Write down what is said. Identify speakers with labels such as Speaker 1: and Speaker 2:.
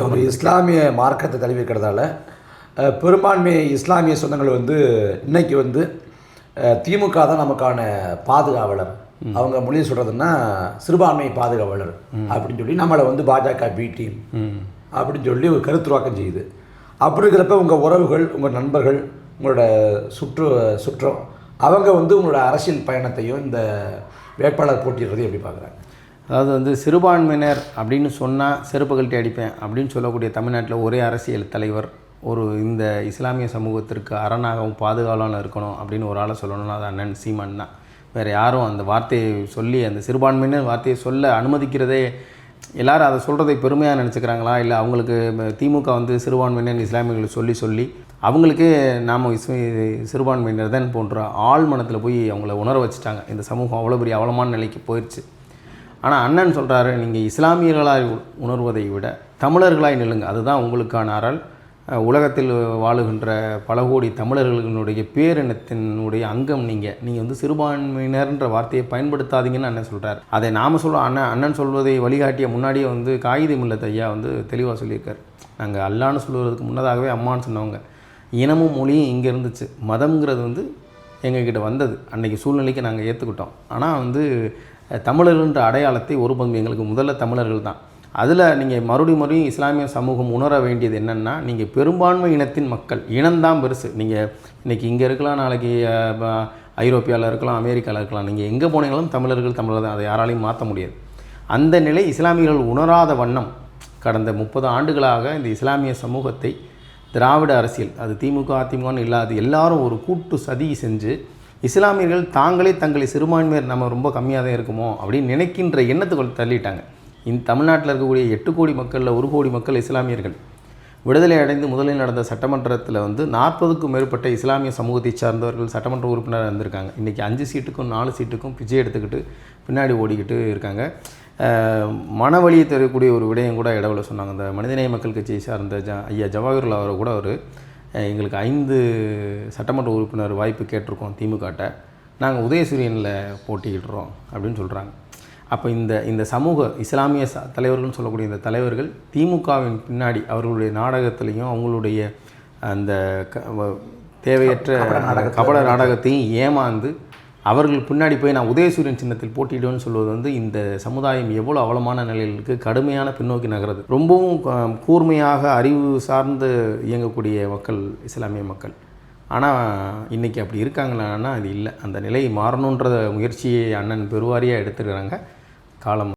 Speaker 1: ஒரு இஸ்லாமிய மார்க்கத்தை தழுவி இருக்கிறதால பெரும்பான்மை இஸ்லாமிய சொந்தங்கள் வந்து இன்றைக்கி வந்து திமுக தான் நமக்கான பாதுகாவலர். அவங்க மொழியை சொல்கிறதுன்னா சிறுபான்மை பாதுகாவலர் அப்படின்னு சொல்லி நம்மளை வந்து பாஜக பி டீம் அப்படின்னு சொல்லி ஒரு கருத்துருவாக்கம் செய்யுது. அப்படி இருக்கிறப்ப உங்கள் உறவுகள், உங்கள் நண்பர்கள், உங்களோட சுற்றம் அவங்க வந்து உங்களோட அரசியல் பயணத்தையும் இந்த வேட்பாளர் போட்டிடுறதையும் எப்படி பார்க்குறாங்க?
Speaker 2: அதாவது வந்து சிறுபான்மையினர் அப்படின்னு சொன்னால் செருப்பு கழட்டி அடிப்பேன் அப்படின்னு சொல்லக்கூடிய தமிழ்நாட்டில் ஒரே அரசியல் தலைவர் இந்த இஸ்லாமிய சமூகத்திற்கு அரணாகவும் பாதுகாவலான இருக்கணும் அப்படின்னு ஒரு ஆளை சொல்லணும்னா அது அண்ணன் சீமான் தான். வேறு யாரும் அந்த வார்த்தையை சொல்லி அந்த சிறுபான்மையினர் வார்த்தையை சொல்ல அனுமதிக்கிறதே, எல்லோரும் அதை சொல்கிறதை பெருமையாக நினச்சிக்கிறாங்களா, இல்லை அவங்களுக்கு திமுக வந்து சிறுபான்மையினர் இஸ்லாமியர்களை சொல்லி அவங்களுக்கே நாம் சிறுபான்மையினர் தான் போன்ற ஆழ் மனத்தில் போய் அவங்கள உணர வச்சுட்டாங்க. இந்த சமூகம் அவ்வளோ பெரிய அவலமான நிலைக்கு போயிடுச்சு. ஆனால் அண்ணன் சொல்கிறாரு, நீங்கள் இஸ்லாமியர்களாய் உணர்வதை விட தமிழர்களாய் நில்லுங்க, அதுதான் உங்களுக்கான அறல். உலகத்தில் வாழுகின்ற பல கோடி தமிழர்களுடைய பேரினத்தினுடைய அங்கம் நீங்கள் வந்து சிறுபான்மையினர்ன்ற வார்த்தையை பயன்படுத்தாதீங்கன்னு அண்ணன் சொல்கிறார். அதை நாம் அண்ணன் சொல்வதை வழிகாட்டிய முன்னாடியே வந்து காயிதே மில்லத் ஐயா வந்து தெளிவாக சொல்லியிருக்கார். நாங்கள் அல்லான்னு சொல்வதற்கு முன்னதாகவே அம்மான்னு சொன்னவங்க. இனமும் மொழியும் இங்கே இருந்துச்சு, மதம்ங்கிறது வந்து எங்ககிட்ட வந்தது. அன்றைக்கி சூழ்நிலைக்கு நாங்கள் ஏற்றுக்கிட்டோம். ஆனால் வந்து தமிழர்கள்ன்ற அடையாளத்தை ஒரு பங்கு எங்களுக்கு முதல்ல தமிழர்கள் தான். அதில் நீங்கள் மறுபடியும் இஸ்லாமிய சமூகம் உணர வேண்டியது என்னென்னா, நீங்கள் பெரும்பான்மை இனத்தின் மக்கள், இனம்தான் பெருசு. நீங்கள் இன்றைக்கி இங்கே இருக்கலாம், நாளைக்கு ஐரோப்பியாவில் இருக்கலாம், அமெரிக்காவில் இருக்கலாம், நீங்கள் எங்கே போனீங்களும் தமிழர்கள் தான். அதை யாராலையும் மாற்ற முடியாது. அந்த நிலை இஸ்லாமியர்கள் உணராத வண்ணம் கடந்த 30 ஆண்டுகளாக இந்த இஸ்லாமிய சமூகத்தை திராவிட அரசியல், அது திமுக அதிமுகன்னு இல்லாது எல்லாரும் ஒரு கூட்டு சதி செஞ்சு இஸ்லாமியர்கள் தாங்களே தங்களை சிறுபான்மையர் நம்ம ரொம்ப கம்மியாக தான் இருக்குமோ அப்படின்னு நினைக்கின்ற எண்ணத்துக்குள் தள்ளிட்டாங்க. இந்த தமிழ்நாட்டில் இருக்கக்கூடிய 8 கோடி மக்களில் 1 கோடி மக்கள் இஸ்லாமியர்கள். விடுதலை அடைந்து முதலில் நடந்த சட்டமன்றத்தில் வந்து 40க்கும் மேற்பட்ட இஸ்லாமிய சமூகத்தை சார்ந்தவர்கள் சட்டமன்ற உறுப்பினராக இருந்திருக்காங்க. இன்றைக்கி 5 சீட்டுக்கும் 4 சீட்டுக்கும் பிச்சை எடுத்துக்கிட்டு பின்னாடி ஓடிக்கிட்டு இருக்காங்க. மனவழியை தரக்கூடிய ஒரு விடயம் கூட இடவில் சொன்னாங்க. அந்த மனிதநேய மக்கள் கட்சியை சார்ந்த ஐயா ஜவாஹிர்லால் அவரை கூட எங்களுக்கு 5 சட்டமன்ற உறுப்பினர் வாய்ப்பு கேட்டிருக்கோம் திமுகட்ட, நாங்கள் உதயசூரியனில் போட்டிக்கிட்டுறோம் அப்படின்னு சொல்கிறாங்க. அப்போ இந்த சமூக இஸ்லாமிய தலைவர்கள்னு சொல்லக்கூடிய இந்த தலைவர்கள் திமுகவின் பின்னாடி அவர்களுடைய நாடகத்திலையும் அவங்களுடைய அந்த தேவையற்ற கபட நாடகத்தையும் ஏமாந்து அவர்கள் பின்னாடி போய் நான் உதயசூரியன் சின்னத்தில் போட்டியிடுவேன்னு சொல்வது வந்து இந்த சமுதாயம் எவ்வளோ அவலமான நிலையில் இருக்குது, கடுமையான பின்னோக்கி நகருது. ரொம்பவும் கூர்மையாக அறிவு சார்ந்து இயங்கக்கூடிய மக்கள் இஸ்லாமிய மக்கள். ஆனால் இன்றைக்கி அப்படி இருக்காங்களான்னா அது இல்லை. அந்த நிலை மாறணுன்ற முயற்சியை அண்ணன் பெருவாரியாக எடுத்துக்கிறாங்க. காலம்